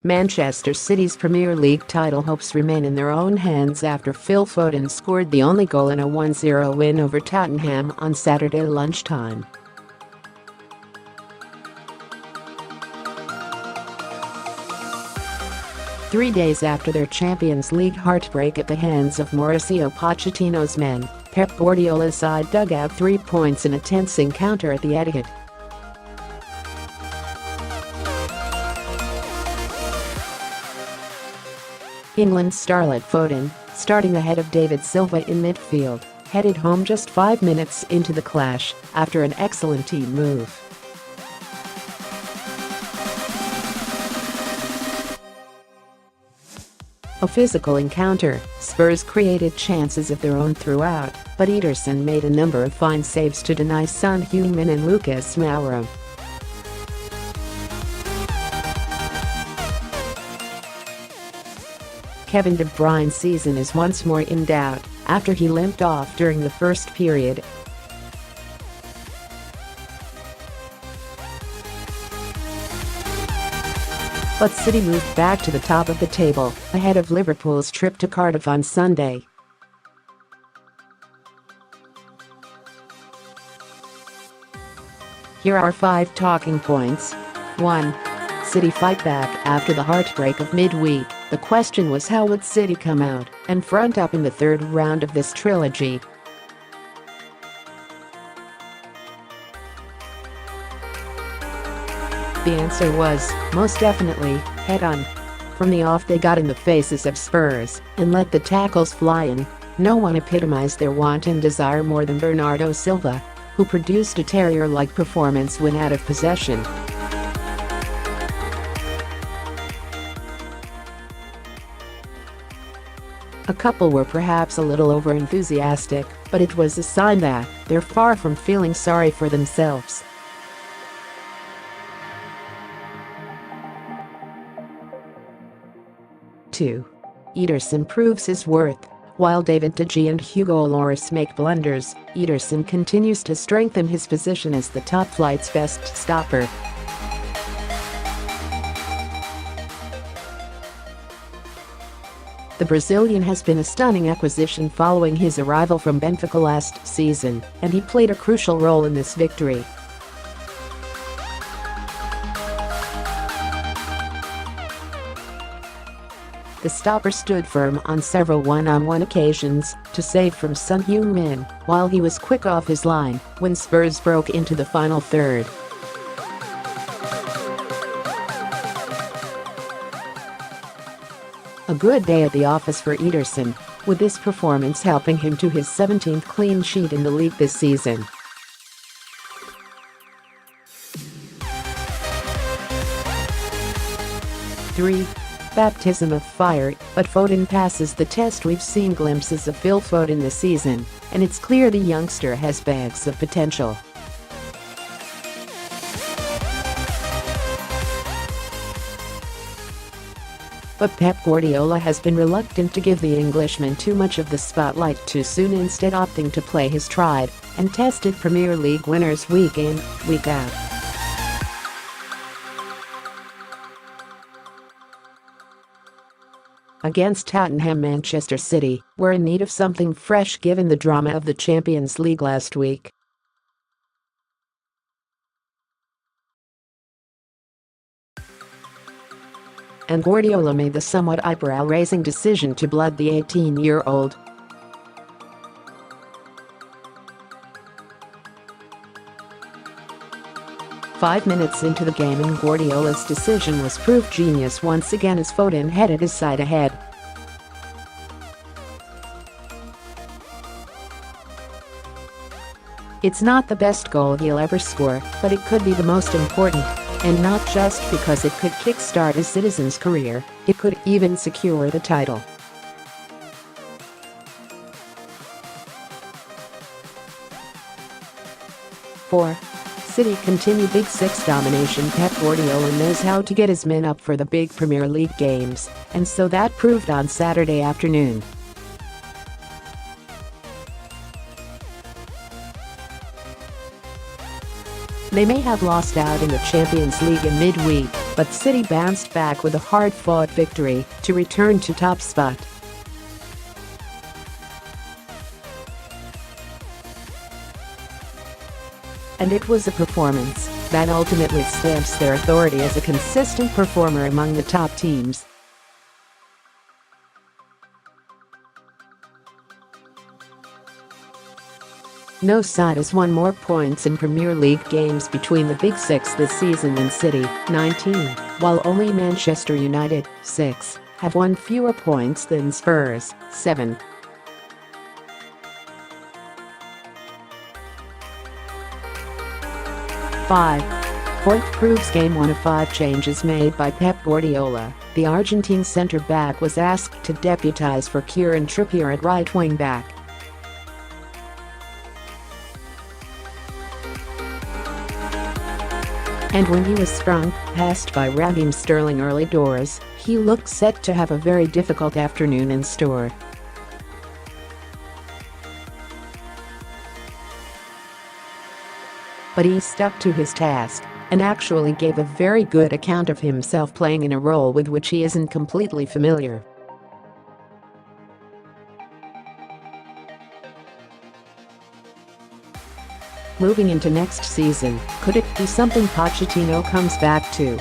Manchester City's Premier League title hopes remain in their own hands after Phil Foden scored the only goal in a 1-0 win over Tottenham on Saturday lunchtime. Three days after their Champions League heartbreak at the hands of Mauricio Pochettino's men, Pep Guardiola's side dug out 3 points in a tense encounter at the Etihad. England's starlet Foden, starting ahead of David Silva in midfield, headed home just 5 minutes into the clash after an excellent team move. A physical encounter, Spurs created chances of their own throughout, but Ederson made a number of fine saves to deny Son Heung-min and Lucas Moura. Kevin De Bruyne's season is once more in doubt after he limped off during the first period. But City moved back to the top of the table ahead of Liverpool's trip to Cardiff on Sunday. Here are 5 talking points. 1. City fight back after the heartbreak of midweek. The question was, how would City come out and front up in the third round of this trilogy? The answer was, most definitely, head-on. From the off they got in the faces of Spurs and let the tackles fly in. No one epitomized their wanton desire more than Bernardo Silva, who produced a terrier-like performance when out of possession. A couple were perhaps a little over-enthusiastic, but it was a sign that they're far from feeling sorry for themselves. Two. Ederson proves his worth. While David De Gea and Hugo Lloris make blunders, Ederson continues to strengthen his position as the top flight's best stopper. The Brazilian has been a stunning acquisition following his arrival from Benfica last season, and he played a crucial role in this victory. The stopper stood firm on several one-on-one occasions to save from Son Heung-min, while he was quick off his line when Spurs broke into the final third. A good day at the office for Ederson, with this performance helping him to his 17th clean sheet in the league this season. Three. Baptism of fire, but Foden passes the test. We've seen glimpses of Phil Foden this season, and it's clear the youngster has bags of potential. But Pep Guardiola has been reluctant to give the Englishman too much of the spotlight too soon, instead opting to play his tried and tested Premier League winners week in, week out. Against Tottenham, Manchester City were in need of something fresh given the drama of the Champions League last week. And Guardiola made the somewhat eyebrow-raising decision to blood the 18-year-old. Five minutes into the game, and Guardiola's decision was proved genius once again as Foden headed his side ahead. It's not the best goal he'll ever score, but it could be the most important. And not just because it could kickstart his Citizen's career, it could even secure the title. 4. City continue Big Six domination. Pep Guardiola knows how to get his men up for the big Premier League games, and so that proved on Saturday afternoon. They may have lost out in the Champions League in midweek, but City bounced back with a hard-fought victory to return to top spot. And it was a performance that ultimately stamps their authority as a consistent performer among the top teams. No side has won more points in Premier League games between the Big Six this season than City, 19, while only Manchester United, 6, have won fewer points than Spurs, 7. Fourth proves Game 1 of 5 changes made by Pep Guardiola. The Argentine centre-back was asked to deputise for Kieran Trippier at right wing-back. And when he was sprung past by Raheem Sterling early doors, he looked set to have a very difficult afternoon in store. But he stuck to his task and actually gave a very good account of himself, playing in a role with which he isn't completely familiar. Moving into next season, could it be something Pochettino comes back to?